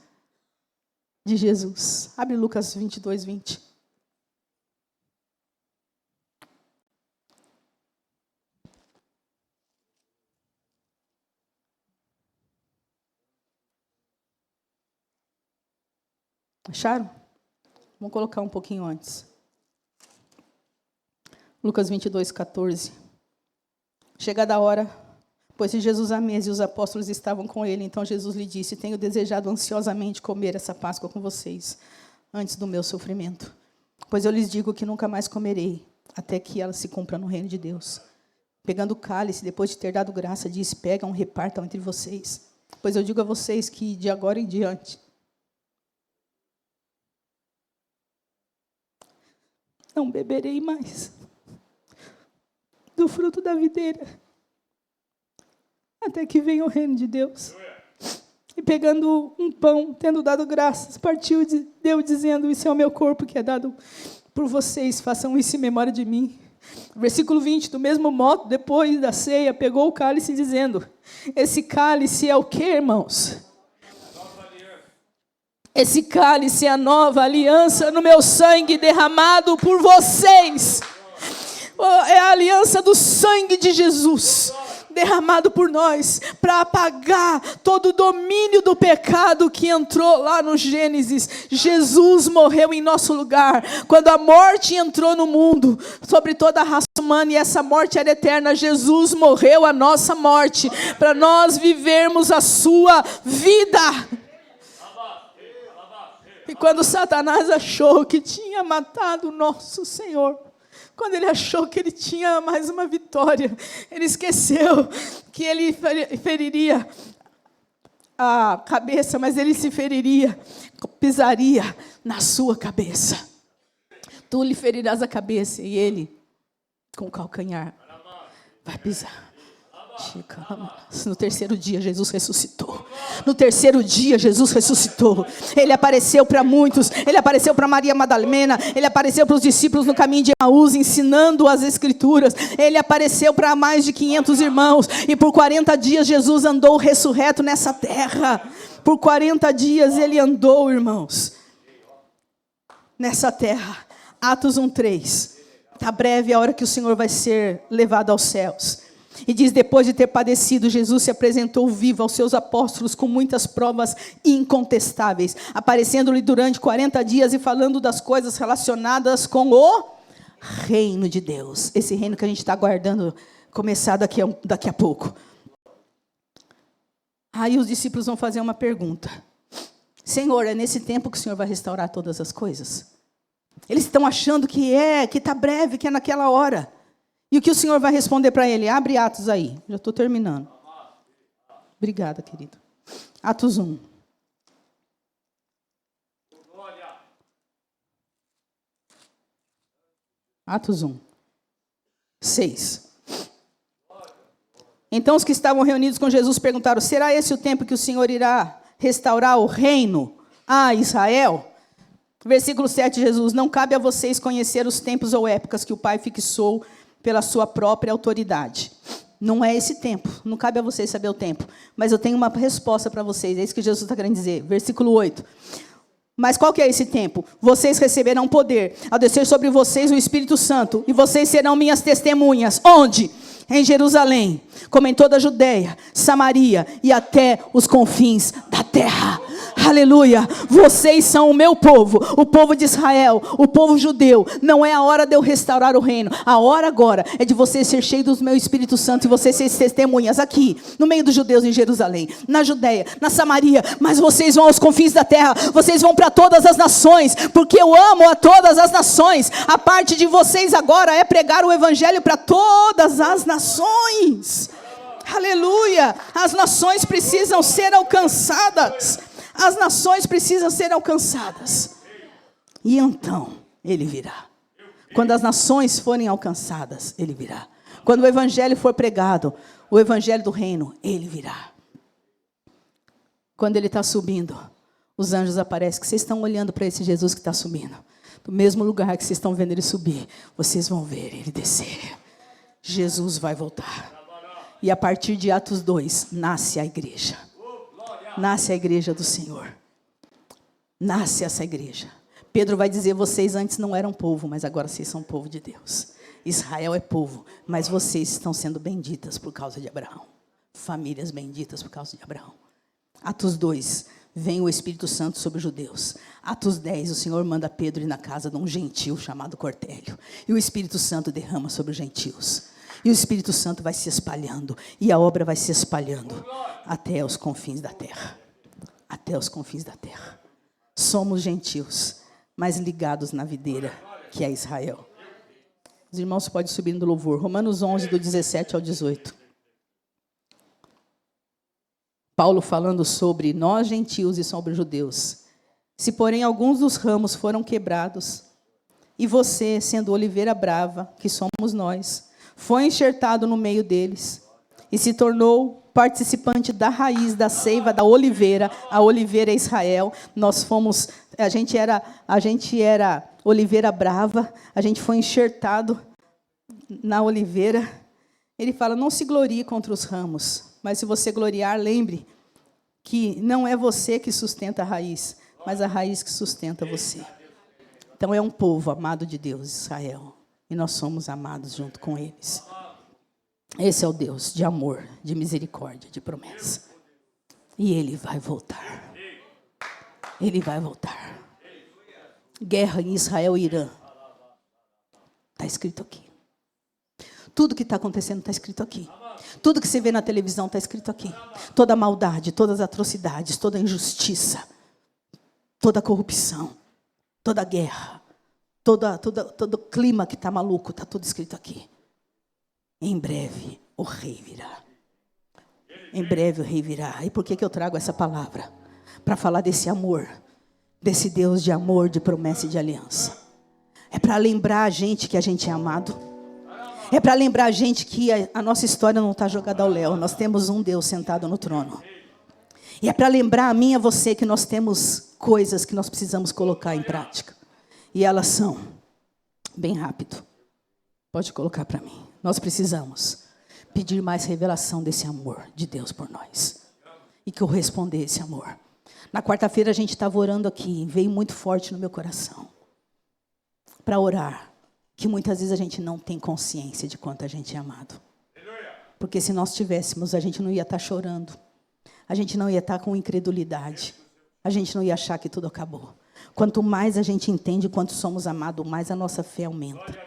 Speaker 1: de Jesus. Abre Lucas 22, 20. Acharam? Vamos colocar um pouquinho antes. Lucas 22, 14. Chegada a hora, pôs-se Jesus à mesa e os apóstolos estavam com ele. Então Jesus lhe disse, tenho desejado ansiosamente comer essa Páscoa com vocês, antes do meu sofrimento. Pois eu lhes digo que nunca mais comerei, até que ela se cumpra no reino de Deus. Pegando o cálice, depois de ter dado graça, disse, pegam, repartam entre vocês. Pois eu digo a vocês que de agora em diante, não beberei mais do fruto da videira, até que venha o reino de Deus. E pegando um pão, tendo dado graças, partiu e deu, dizendo, isso é o meu corpo que é dado por vocês, façam isso em memória de mim. Versículo 20, do mesmo modo, depois da ceia, pegou o cálice, dizendo, esse cálice é o quê, irmãos? Esse cálice é a nova aliança no meu sangue derramado por vocês. É a aliança do sangue de Jesus, derramado por nós, para apagar todo o domínio do pecado que entrou lá no Gênesis. Jesus morreu em nosso lugar. Quando a morte entrou no mundo, sobre toda a raça humana, e essa morte era eterna, Jesus morreu a nossa morte, para nós vivermos a sua vida. E quando Satanás achou que tinha matado o nosso Senhor, quando ele achou que ele tinha mais uma vitória, ele esqueceu que ele feriria a cabeça, mas ele se feriria, pisaria na sua cabeça. Tu lhe ferirás a cabeça e ele, com o calcanhar, vai pisar. No terceiro dia, Jesus ressuscitou. No terceiro dia, Jesus ressuscitou. Ele apareceu para muitos. Ele apareceu para Maria Madalena. Ele apareceu para os discípulos no caminho de Emaús, ensinando as Escrituras. Ele apareceu para mais de 500 irmãos. E por 40 dias, Jesus andou ressurreto nessa terra. Por 40 dias, ele andou, irmãos, nessa terra. Atos 1:3. está breve a hora que o Senhor vai ser levado aos céus. E diz, depois de ter padecido, Jesus se apresentou vivo aos seus apóstolos com muitas provas incontestáveis, aparecendo-lhe durante 40 dias e falando das coisas relacionadas com o reino de Deus. Esse reino que a gente está aguardando começar daqui a pouco. Aí os discípulos vão fazer uma pergunta. Senhor, é nesse tempo que o Senhor vai restaurar todas as coisas? Eles estão achando que está breve, que é naquela hora. E o que o Senhor vai responder para ele? Abre Atos aí. Já estou terminando. Obrigada, querido. Atos 1. Atos 1. 6. Então os que estavam reunidos com Jesus perguntaram, será esse o tempo que o Senhor irá restaurar o reino a Israel? Versículo 7, Jesus, não cabe a vocês conhecer os tempos ou épocas que o Pai fixou pela sua própria autoridade. Não é esse tempo, não cabe a vocês saber o tempo. Mas eu tenho uma resposta para vocês, é isso que Jesus está querendo dizer. Versículo 8. Mas qual que é esse tempo? Vocês receberão poder ao descer sobre vocês o Espírito Santo, e vocês serão minhas testemunhas. Onde? Em Jerusalém, como em toda a Judeia, Samaria e até os confins da terra. Aleluia, vocês são o meu povo, o povo de Israel, o povo judeu. Não é a hora de eu restaurar o reino. A hora agora é de vocês ser cheios do meu Espírito Santo e vocês ser testemunhas aqui, no meio dos judeus em Jerusalém, na Judeia, na Samaria. Mas vocês vão aos confins da terra, vocês vão para todas as nações, porque eu amo a todas as nações. A parte de vocês agora é pregar o evangelho para todas as nações. Aleluia, as nações precisam ser alcançadas. As nações precisam ser alcançadas. E então, ele virá. Quando as nações forem alcançadas, ele virá. Quando o evangelho for pregado, o evangelho do reino, ele virá. Quando ele está subindo, os anjos aparecem, que vocês estão olhando para esse Jesus que está subindo. Do mesmo lugar que vocês estão vendo ele subir, vocês vão ver ele descer. Jesus vai voltar. E a partir de Atos 2, nasce a igreja. Nasce a igreja do Senhor. Nasce essa igreja. Pedro vai dizer, vocês antes não eram povo, mas agora vocês são povo de Deus. Israel é povo, mas vocês estão sendo benditas por causa de Abraão. Famílias benditas por causa de Abraão. Atos 2, vem o Espírito Santo sobre os judeus. Atos 10, o Senhor manda Pedro ir na casa de um gentil chamado Cornélio. E o Espírito Santo derrama sobre os gentios. E o Espírito Santo vai se espalhando. E a obra vai se espalhando até os confins da terra. Até os confins da terra. Somos gentios, mas ligados na videira, que é Israel. Os irmãos podem subir no louvor. Romanos 11, do 17 ao 18. Paulo falando sobre nós gentios e sobre os judeus. Se porém alguns dos ramos foram quebrados, e você, sendo oliveira brava, que somos nós, foi enxertado no meio deles e se tornou participante da raiz da seiva da oliveira. A oliveira é Israel. A gente era oliveira brava, a gente foi enxertado na oliveira. Ele fala, não se glorie contra os ramos, mas se você gloriar, lembre que não é você que sustenta a raiz, mas a raiz que sustenta você. Então é um povo amado de Deus, Israel. E nós somos amados junto com eles. Esse é o Deus de amor, de misericórdia, de promessa. E ele vai voltar. Ele vai voltar. Guerra em Israel e Irã. Está escrito aqui. Tudo que está acontecendo está escrito aqui. Tudo que você vê na televisão está escrito aqui. Toda a maldade, todas as atrocidades, toda a injustiça, toda a corrupção, toda a guerra. Todo clima que está maluco, está tudo escrito aqui. Em breve o rei virá. Em breve o rei virá. E por que eu trago essa palavra? Para falar desse amor, desse Deus de amor, de promessa e de aliança. É para lembrar a gente que a gente é amado. É para lembrar a gente que a nossa história não está jogada ao léu. Nós temos um Deus sentado no trono. E é para lembrar a mim e a você que nós temos coisas que nós precisamos colocar em prática. E elas são, bem rápido, pode colocar para mim. Nós precisamos pedir mais revelação desse amor de Deus por nós. E corresponder a esse amor. Na quarta-feira a gente estava orando aqui, veio muito forte no meu coração. Para orar que muitas vezes a gente não tem consciência de quanto a gente é amado. Porque se nós tivéssemos, a gente não ia estar chorando. A gente não ia estar com incredulidade. A gente não ia achar que tudo acabou. Quanto mais a gente entende quanto somos amados, mais a nossa fé aumenta.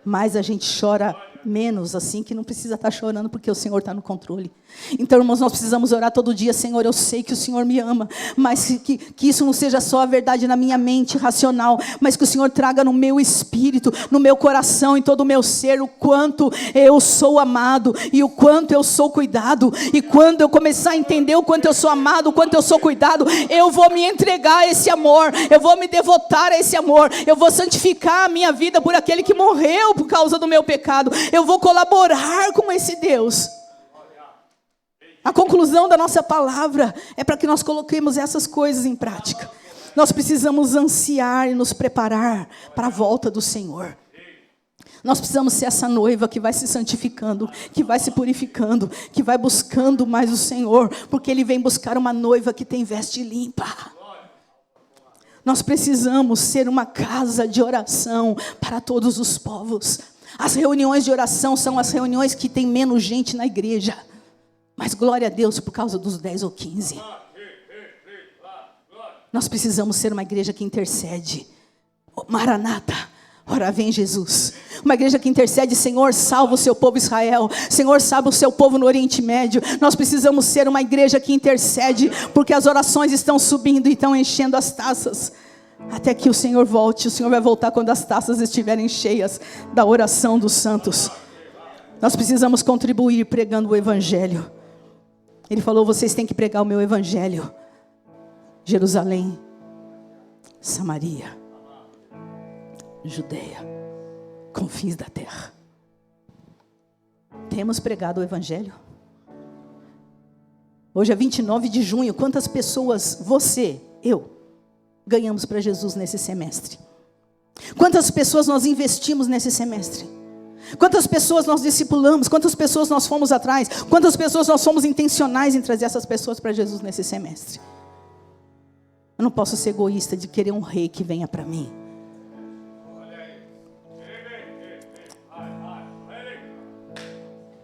Speaker 1: Mais a gente chora menos, assim, que não precisa estar chorando, porque o Senhor está no controle. Então, irmãos, nós precisamos orar todo dia. Senhor, eu sei que o Senhor me ama, mas que isso não seja só a verdade na minha mente racional, mas que o Senhor traga no meu espírito, no meu coração, em todo o meu ser, o quanto eu sou amado e o quanto eu sou cuidado. E quando eu começar a entender o quanto eu sou amado, o quanto eu sou cuidado, eu vou me entregar a esse amor, eu vou me devotar a esse amor, eu vou santificar a minha vida por aquele que morreu por causa do meu pecado. Eu vou colaborar com esse Deus. A conclusão da nossa palavra é para que nós coloquemos essas coisas em prática. Nós precisamos ansiar e nos preparar para a volta do Senhor. Nós precisamos ser essa noiva que vai se santificando, que vai se purificando, que vai buscando mais o Senhor, porque Ele vem buscar uma noiva que tem veste limpa. Nós precisamos ser uma casa de oração para todos os povos. As reuniões de oração são as reuniões que tem menos gente na igreja. Mas glória a Deus por causa dos 10 ou 15. Nós precisamos ser uma igreja que intercede. Maranata, ora vem Jesus. Uma igreja que intercede: Senhor, salva o seu povo Israel. Senhor, salva o seu povo no Oriente Médio. Nós precisamos ser uma igreja que intercede, porque as orações estão subindo e estão enchendo as taças. Até que o Senhor volte. O Senhor vai voltar quando as taças estiverem cheias da oração dos santos. Nós precisamos contribuir pregando o Evangelho. Ele falou: vocês têm que pregar o meu Evangelho. Jerusalém, Samaria, Judeia, confins da terra. Temos pregado o Evangelho? Hoje é 29 de junho. Quantas pessoas você, eu, ganhamos para Jesus nesse semestre? Quantas pessoas nós investimos nesse semestre? Quantas pessoas nós discipulamos? Quantas pessoas nós fomos atrás? Quantas pessoas nós somos intencionais em trazer essas pessoas para Jesus nesse semestre? Eu não posso ser egoísta de querer um rei que venha para mim.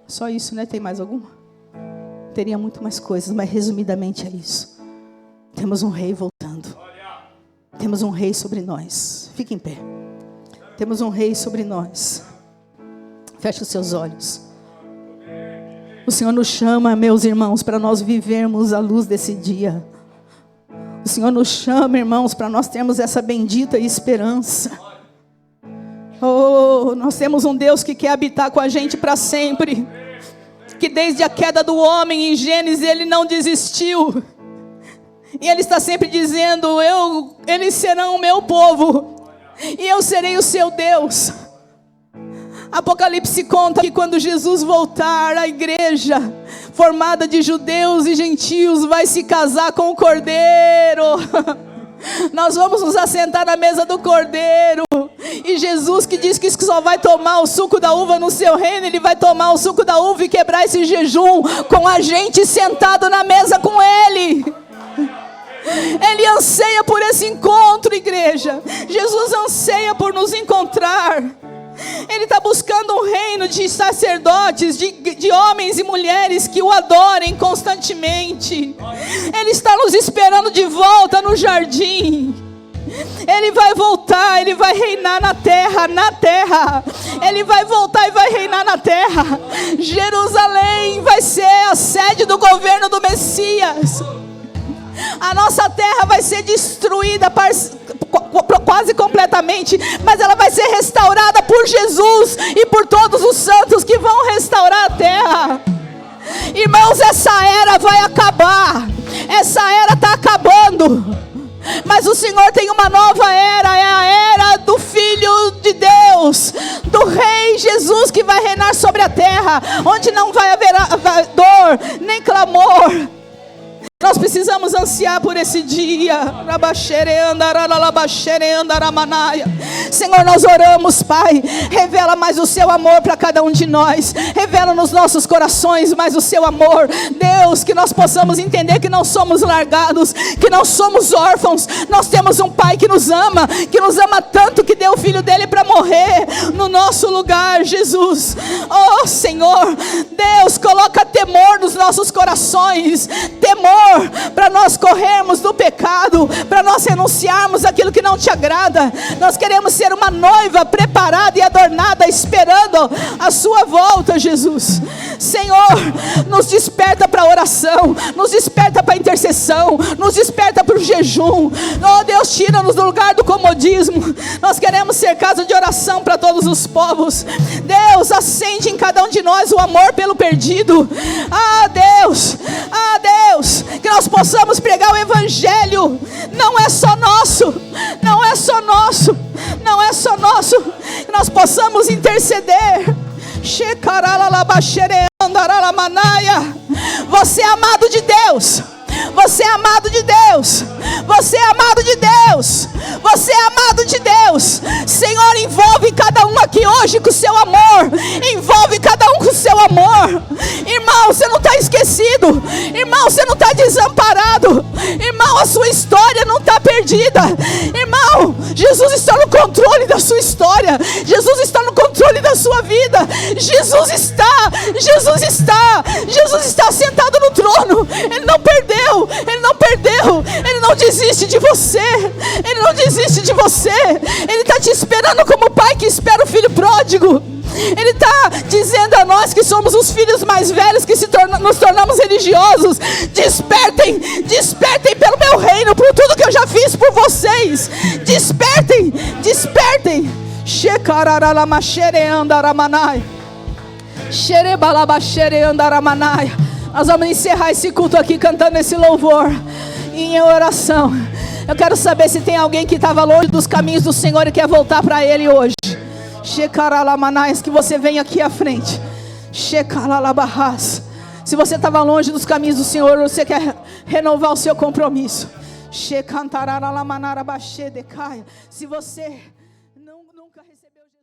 Speaker 1: Só isso, né? Tem mais alguma? Teria muito mais coisas, mas resumidamente é isso. Temos um rei voltando. Temos um rei sobre nós. Fique em pé. Temos um rei sobre nós. Feche os seus olhos. O Senhor nos chama, meus irmãos, para nós vivermos a luz desse dia. O Senhor nos chama, irmãos, para nós termos essa bendita esperança. Oh, nós temos um Deus que quer habitar com a gente para sempre. Que desde a queda do homem em Gênesis, Ele não desistiu. E Ele está sempre dizendo: eles serão o meu povo, e eu serei o seu Deus. Apocalipse conta que quando Jesus voltar, a igreja, formada de judeus e gentios, vai se casar com o Cordeiro. Nós vamos nos assentar na mesa do Cordeiro. E Jesus, que diz que só vai tomar o suco da uva no seu reino, Ele vai tomar o suco da uva e quebrar esse jejum com a gente sentado na mesa com Ele. Ele anseia por esse encontro, igreja. Jesus anseia por nos encontrar. Ele está buscando um reino de sacerdotes, de homens e mulheres que o adorem constantemente. Ele está nos esperando de volta no jardim. Ele vai voltar, Ele vai reinar na terra. Ele vai voltar e vai reinar na terra. Jerusalém vai ser a sede do governo do Messias. A nossa terra vai ser destruída quase completamente, mas ela vai ser restaurada por Jesus e por todos os santos que vão restaurar a terra. Irmãos, essa era vai acabar. Essa era está acabando. Mas o Senhor tem uma nova era. É a era do Filho de Deus, do Rei Jesus, que vai reinar sobre a terra, onde não vai haver dor, nem clamor, Nós precisamos ansiar por esse dia. Senhor, nós oramos, Pai. Revela mais o seu amor para cada um de nós. Revela nos nossos corações mais o seu amor. Deus, que nós possamos entender que não somos largados, que não somos órfãos. Nós temos um Pai que nos ama tanto que deu o Filho dele para morrer no nosso lugar, Jesus. Oh, Senhor, Deus, coloca temor nos nossos corações. Temor para nós corrermos do pecado, para nós renunciarmos aquilo que não te agrada. Nós queremos ser uma noiva preparada e adornada, esperando a sua volta, Jesus. Senhor, nos desperta para a oração, nos desperta para a intercessão, nos desperta para o jejum. Oh Deus, tira-nos do lugar do comodismo. Nós queremos ser casa de oração para todos os povos. Deus, acende em cada um de nós o amor pelo perdido. Deus, que nós possamos pregar o evangelho. Não é só nosso, não é só nosso, não é só nosso. Que nós possamos interceder. Você é amado de Deus. Você é amado de Deus. Você é amado de Deus. Você é amado de Deus. Senhor, envolve cada um aqui hoje com o seu amor. Envolve cada um com o seu amor. Irmão, você não está esquecido. Irmão, você não está desamparado. Irmão, a sua história não está perdida. Irmão, Jesus está no controle da sua história. Jesus está no controle da sua vida. Jesus está sentado no trono. Ele não perdeu. Ele não desiste de você. Ele não desiste de você. Ele está te esperando como o pai que espera o filho pródigo. Ele está dizendo a nós que somos os filhos mais velhos que nos tornamos religiosos. Despertem pelo meu reino, por tudo que eu já fiz por vocês. Despertem. Nós vamos encerrar esse culto aqui cantando esse louvor em oração. Eu quero saber se tem alguém que estava longe dos caminhos do Senhor e quer voltar para Ele hoje. Que você venha aqui à frente. Se você estava longe dos caminhos do Senhor, você quer renovar o seu compromisso. Se você nunca recebeu Jesus.